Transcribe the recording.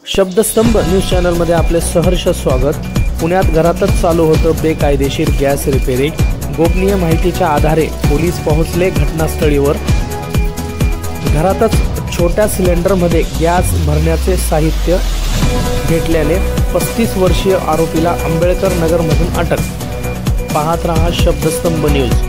शब्दस्तंभ news चॅनलमध्ये आपले सहर्ष स्वागत। पुण्यात घरातच चालू होतं बेकायदेशीर गॅस रिपेरिंग। गोपनीय माहितीच्या आधारे पोलीस पोहोचले घटनास्थळीवर। घरातच छोट्या सिलेंडरमध्ये गॅस भरण्याचे साहित्य भेटल्याने 35 वर्षीय आरोपीला आंबेडकर नगरमधून अटक। पाहत रहा शब्दस्तंभ न्यूज।